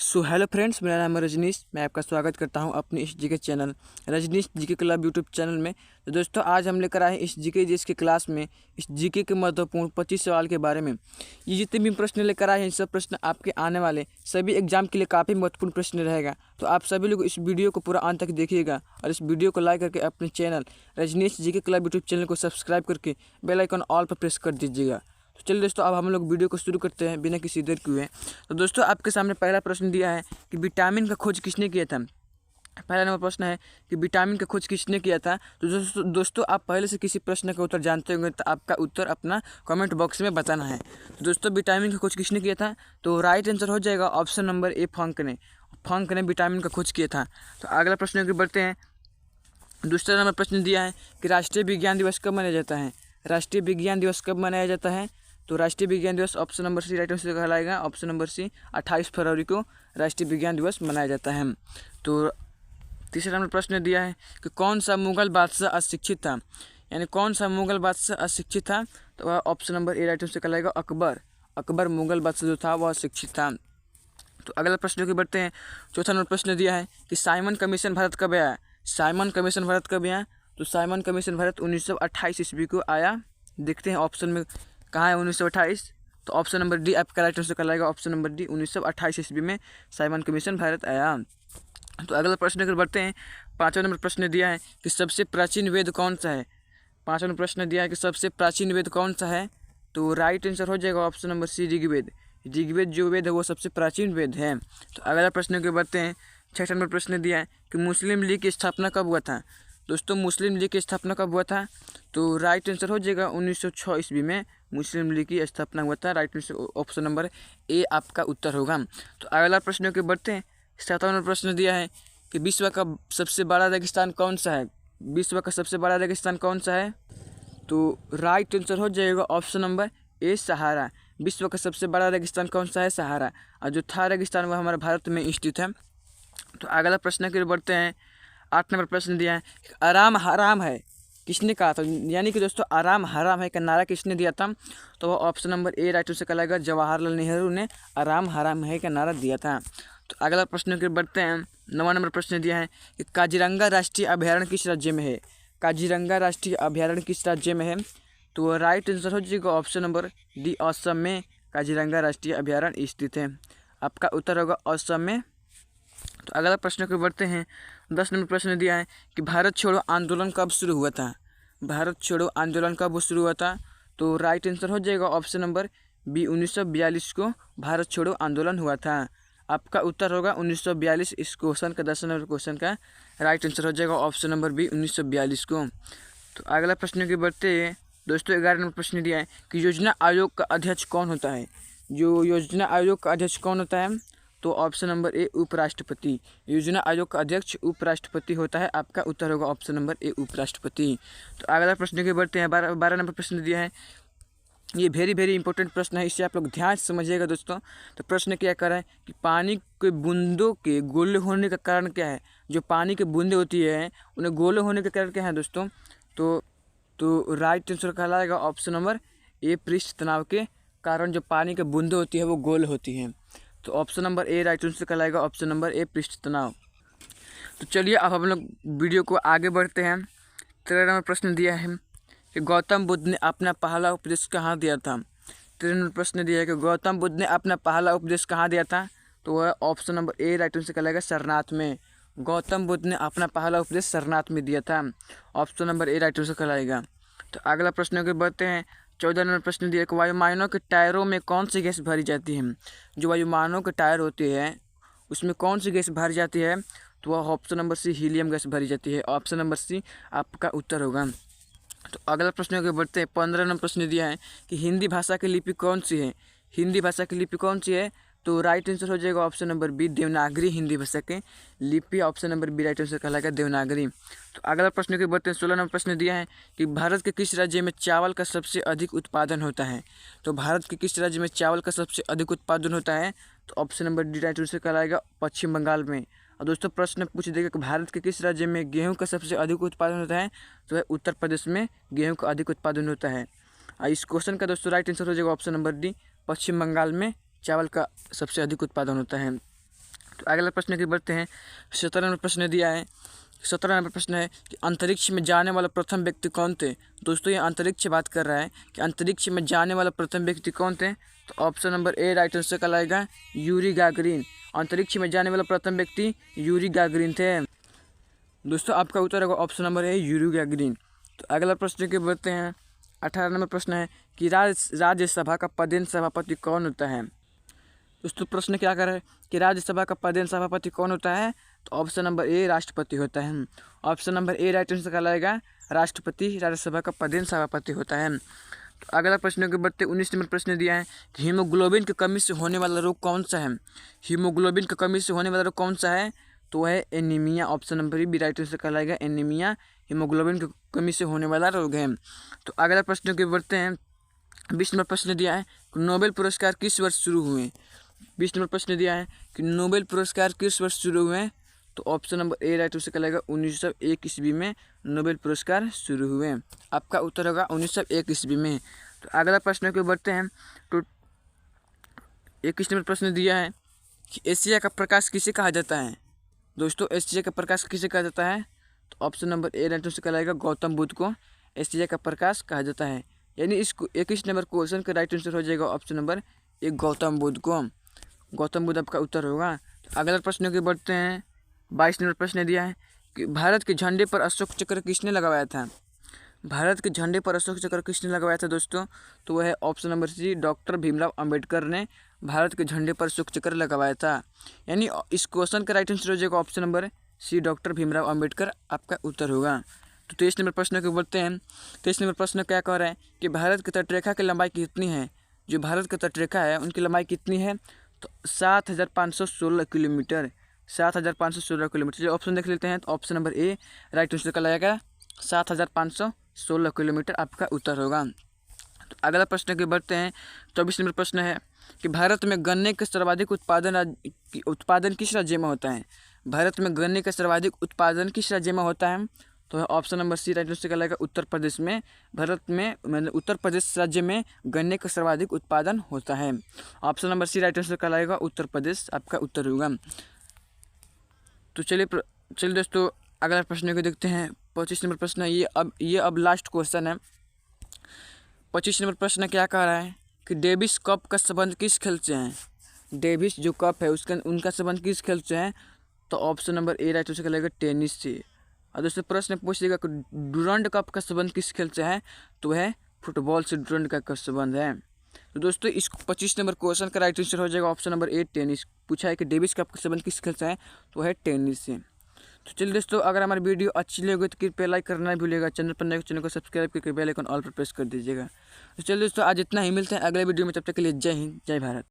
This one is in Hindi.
हेलो फ्रेंड्स, मेरा नाम है रजनीश। मैं आपका स्वागत करता हूं अपने इस GK channel Rajnish GK club YouTube channel में। तो दोस्तों, आज हम लेकर आए इस जीके जिसके क्लास में इस जीके के महत्वपूर्ण 25 सवाल के बारे में। ये जितने भी प्रश्न लेकर आए हैं, सब प्रश्न आपके आने वाले सभी एग्जाम के लिए काफ़ी महत्वपूर्ण प्रश्न रहेगा। तो आप सभी लोग इस वीडियो को पूरा अंत तक देखिएगा और इस वीडियो को लाइक करके अपने channel Rajnish GK club YouTube channel को सब्सक्राइब करके बेल आइकन ऑल पर प्रेस कर दीजिएगा। तो चलिए दोस्तों, अब हम लोग वीडियो को शुरू करते हैं बिना किसी देर के हुए। तो दोस्तों, आपके सामने पहला प्रश्न दिया है कि विटामिन का खोज किसने किया था। पहला नंबर प्रश्न है कि विटामिन का खोज किसने किया था। तो दोस्तों आप पहले से किसी प्रश्न का उत्तर जानते होंगे, तो आपका उत्तर अपना कमेंट बॉक्स में बताना है। तो दोस्तों, विटामिन का खोज किसने किया था, तो राइट आंसर हो जाएगा ऑप्शन नंबर ए, फंक ने विटामिन का खोज किया था। तो अगला प्रश्न की बढ़ते हैं। दूसरा नंबर प्रश्न दिया है कि राष्ट्रीय विज्ञान दिवस कब मनाया जाता है। राष्ट्रीय विज्ञान दिवस कब मनाया जाता है, तो राष्ट्रीय विज्ञान दिवस option number C right answer कहलाएगा। ऑप्शन नंबर सी 28 फरवरी को राष्ट्रीय विज्ञान दिवस मनाया जाता है। तो तीसरा नंबर प्रश्न दिया है कि कौन सा मुगल बादशाह अशिक्षित था, यानी कौन सा मुगल बादशाह अशिक्षित था, तो वह option number A right answer कहलाएगा अकबर मुगल बादशाह जो था वह शिक्षित था। तो अगला प्रश्न की बढ़ते हैं। चौथा नंबर प्रश्न दिया है कि साइमन कमीशन भारत कब आया। साइमन कमीशन भारत कब आया, तो साइमन कमीशन भारत 1928 ईस्वी को आया। देखते हैं ऑप्शन में कहाँ है 1928, तो ऑप्शन नंबर डी आपका राइट आंसर कहलाएगा। ऑप्शन नंबर डी 1928 ईस्वी में साइमन कमीशन भारत आया। तो अगला प्रश्न की बढ़ते हैं। पाँचवा नंबर प्रश्न दिया है कि सबसे प्राचीन वेद कौन सा है। पाँचवा नंबर प्रश्न दिया है कि सबसे प्राचीन वेद कौन सा है, तो राइट आंसर हो जाएगा option number C Rigveda. Rigveda जो वेद है वो सबसे प्राचीन वेद है। तो अगला प्रश्न के बढ़ते हैं। छठा नंबर प्रश्न दिया है कि मुस्लिम लीग की स्थापना कब हुआ था। दोस्तों, मुस्लिम लीग की स्थापना कब हुआ था, तो राइट आंसर हो जाएगा 1906 ईस्वी में मुस्लिम लीग की स्थापना हुआ था। Right answer option number A आपका उत्तर होगा। तो अगला प्रश्न के बढ़ते हैं। सातवां नंबर प्रश्न दिया है कि विश्व का सबसे बड़ा रेगिस्तान कौन सा है। विश्व का सबसे बड़ा रेगिस्तान कौन सा है, तो राइट आंसर हो जाएगा ऑप्शन नंबर ए, सहारा। विश्व का सबसे बड़ा रेगिस्तान कौन सा है, सहारा। और जो था रेगिस्तान वह हमारे भारत में स्थित है। तो अगला प्रश्न के बढ़ते हैं। 8 नंबर प्रश्न दिया है आराम हराम है किसने कहा था, यानी कि दोस्तों आराम हराम है का नारा किसने दिया था, तो वह option number A right answer कहलाएगा। जवाहरलाल नेहरू ने आराम हराम है का नारा दिया था। तो अगला प्रश्न के बढ़ते हैं। 9वां नंबर प्रश्न दिया है कि काजीरंगा राष्ट्रीय अभयारण्य किस राज्य में है। काजीरंगा राष्ट्रीय अभयारण्य किस राज्य में है, तो राइट आंसर हो जाएगा ऑप्शन नंबर डी, असम में काजीरंगा राष्ट्रीय अभयारण्य स्थित है। आपका उत्तर होगा असम में। तो अगला प्रश्न को बढ़ते हैं। 10 नंबर प्रश्न दिया है कि भारत छोड़ो आंदोलन कब शुरू हुआ था। भारत छोड़ो आंदोलन कब शुरू हुआ था, तो राइट आंसर हो जाएगा ऑप्शन नंबर बी, 1942 को भारत छोड़ो आंदोलन हुआ था। आपका उत्तर होगा 1942। इस क्वेश्चन का 10 नंबर क्वेश्चन का राइट आंसर हो जाएगा ऑप्शन नंबर बी, 1942 को। तो अगला प्रश्न की बढ़ते हैं। दोस्तों, 11 नंबर प्रश्न दिया है कि योजना आयोग का अध्यक्ष कौन होता है। जो योजना आयोग का अध्यक्ष कौन होता है, तो ऑप्शन नंबर ए, उपराष्ट्रपति। योजना आयोग का अध्यक्ष उपराष्ट्रपति होता है। आपका उत्तर होगा ऑप्शन नंबर ए, उपराष्ट्रपति। तो अगला प्रश्न के बढ़ते हैं। 12 नंबर प्रश्न दिया है। ये वेरी इंपॉर्टेंट प्रश्न है, इससे आप लोग ध्यान से समझिएगा दोस्तों। तो प्रश्न क्या कर रहा है कि पानी के बूंदों के गोले होने का कारण क्या है। जो पानी के बूंदे होती है उन्हें गोले होने का कारण क्या है दोस्तों, तो राइट आंसर कहलाएगा ऑप्शन नंबर ए, पृष्ठ तनाव के कारण जो पानी के बूंदे होती है वो गोल होती हैं। तो option number A right answer कहलाएगा ऑप्शन नंबर ए, पृष्ठ तनाव। तो चलिए अब हम लोग वीडियो को आगे बढ़ते हैं। 13 नंबर प्रश्न दिया है कि गौतम बुद्ध ने अपना पहला उपदेश कहाँ दिया था। 13 नंबर प्रश्न दिया है कि गौतम बुद्ध ने अपना पहला उपदेश कहाँ दिया था, तो वह option number A right answer कहलाएगा सारनाथ में। गौतम बुद्ध ने अपना पहला उपदेश सारनाथ में दिया था। Option number A right answer कहलाएगा। तो अगला प्रश्न के बढ़ते हैं। 14 नंबर प्रश्न दिया कि वायुयानों के टायरों में कौन सी गैस भरी जाती है। जो वायुयानों के टायर होते हैं उसमें कौन सी गैस भरी जाती है, तो वह option number C, helium gas भरी जाती है। ऑप्शन नंबर सी आपका उत्तर होगा। तो अगला प्रश्न के बढ़ते हैं। 15 नंबर प्रश्न दिया है कि हिंदी भाषा की लिपि कौन सी है। हिंदी भाषा की लिपि कौन सी है, तो राइट आंसर हो जाएगा option number B, Devanagari Hindi भाषा के लिपि। Option number B right answer कहलाएगा देवनागरी। तो अगला प्रश्न के बढ़ते हैं। 16 नंबर प्रश्न दिया है कि भारत के किस राज्य में चावल का सबसे अधिक उत्पादन होता है। तो भारत के किस राज्य में चावल का सबसे अधिक उत्पादन होता है, तो option number D right answer कहलाएगा पश्चिम बंगाल में। और दोस्तों, प्रश्न पूछ देगा कि भारत के किस राज्य में गेहूं का सबसे अधिक उत्पादन होता है, तो वह उत्तर प्रदेश में गेहूं का अधिक उत्पादन होता है। इस क्वेश्चन का दोस्तों राइट आंसर हो जाएगा ऑप्शन नंबर डी, पश्चिम बंगाल में चावल का सबसे अधिक उत्पादन होता है। तो अगला प्रश्न की बढ़ते हैं। 17 नंबर प्रश्न दिया है। 17 नंबर प्रश्न है कि अंतरिक्ष में जाने वाला प्रथम व्यक्ति कौन थे। दोस्तों ये अंतरिक्ष बात कर रहा है कि अंतरिक्ष में जाने वाला प्रथम व्यक्ति कौन थे। तो option number A right answer कहलाएगा यूरी गागरिन। अंतरिक्ष में जाने वाला प्रथम व्यक्ति यूरी गागरिन थे। दोस्तों आपका उत्तर होगा option number A Yuri Gagarin. तो अगला प्रश्न के बढ़ते हैं। 18 नंबर प्रश्न है कि राज्यसभा का पदेन सभापति कौन होता है। दोस्तों प्रश्न क्या कर रहा है कि राज्यसभा का पदेन सभापति कौन होता है। तो ऑप्शन नंबर ए राष्ट्रपति होता है। Option number A right answer कहलाएगा राष्ट्रपति राज्यसभा का पदेन सभापति होता है। तो अगला प्रश्न के बढ़ते 19 नंबर प्रश्न दिया है कि हीमोग्लोबिन की कमी से होने वाला रोग कौन सा है। हीमोग्लोबिन की कमी से होने वाला रोग कौन सा है। तो है anaemia. Option number B right answer कहलाएगा एनीमिया। हीमोग्लोबिन की कमी से होने वाला रोग है। तो अगला प्रश्न के बढ़ते हैं। 20 नंबर प्रश्न दिया है कि नोबेल पुरस्कार किस वर्ष शुरू हुए। 20 नंबर प्रश्न दिया है कि नोबेल पुरस्कार किस वर्ष शुरू हुए। तो option number A right answer कहलाएगा 1901 ईस्वी में नोबेल पुरस्कार शुरू हुए। आपका उत्तर होगा 1901 ईस्वी में। तो अगला प्रश्न को बढ़ते हैं। तो 21 नंबर प्रश्न दिया है कि एशिया का प्रकाश किसे कहा जाता है। दोस्तों एशिया का प्रकाश किसे कहा जाता है। तो option number A right answer कहलाएगा गौतम बुद्ध को एशिया का प्रकाश कहा जाता है। यानी इसको 21 नंबर क्वेश्चन का राइट आंसर हो जाएगा option number A Gautam Buddha को। गौतम बुद्ध आपका उत्तर होगा। तो अगला प्रश्न के बढ़ते हैं। 22 नंबर प्रश्न दिया है कि भारत के झंडे पर अशोक चक्र किसने लगवाया था। भारत के झंडे पर अशोक चक्र किसने लगवाया था दोस्तों। तो वह है option number C doctor Bhimrao Ambedkar ने भारत के झंडे पर अशोक चक्र लगवाया था। यानी इस क्वेश्चन का राइट आंसर हो जाएगा option number C doctor Bhimrao Ambedkar आपका उत्तर होगा। तो 23 नंबर प्रश्न को बढ़ते हैं। 23 नंबर प्रश्न क्या कह रहा है कि भारत की तटरेखा की लंबाई कितनी है। जो भारत की तटरेखा है उनकी लंबाई कितनी है। तो 7516 किलोमीटर। 7516 किलोमीटर। जो ऑप्शन देख लेते हैं। तो option number A right answer का लगेगा 7516 किलोमीटर आपका उत्तर होगा। तो अगला प्रश्न के बढ़ते हैं। 24 नंबर प्रश्न है कि भारत में गन्ने का सर्वाधिक उत्पादन किस राज्य में होता है। भारत में गन्ने का सर्वाधिक उत्पादन किस राज्य में होता है। तो option number C right answer कहलाएगा उत्तर प्रदेश में। भारत में मतलब उत्तर प्रदेश राज्य में गन्ने का सर्वाधिक उत्पादन होता है। Option number C right answer कहलाएगा उत्तर प्रदेश आपका उत्तर होगा। तो चलिए दोस्तों अगला प्रश्न को देखते हैं। 25 नंबर प्रश्न है। ये अब लास्ट क्वेश्चन है। 25 नंबर प्रश्न क्या कह रहा है कि डेविस कप का संबंध किस खेल से है। डेविस जो कप है उसका उनका संबंध किस खेल से है। तो option number A right answer कहलाएगा टेनिस से। और दोस्तों प्रश्न पूछेगा कि डुरंड कप का संबंध किस खेल से है। तो वह फुटबॉल से डुरंड कप का संबंध है। तो दोस्तों इस 25 नंबर क्वेश्चन का राइट आंसर हो जाएगा ऑप्शन नंबर ए टेनिस। पूछा है कि डेविस कप का संबंध किस खेल से है। तो है टेनिस से। तो चलिए दोस्तों अगर हमारी वीडियो अच्छी लगी तो कृपया लाइक करना नहीं भूलिएगा। चैनल पर नए चैनल को सब्सक्राइब करके बेल आइकन ऑल पर प्रेस कर दीजिएगा। तो चलिए दोस्तों आज इतना ही। मिलते हैं अगले वीडियो में। तब तक के लिए जय हिंद जय भारत।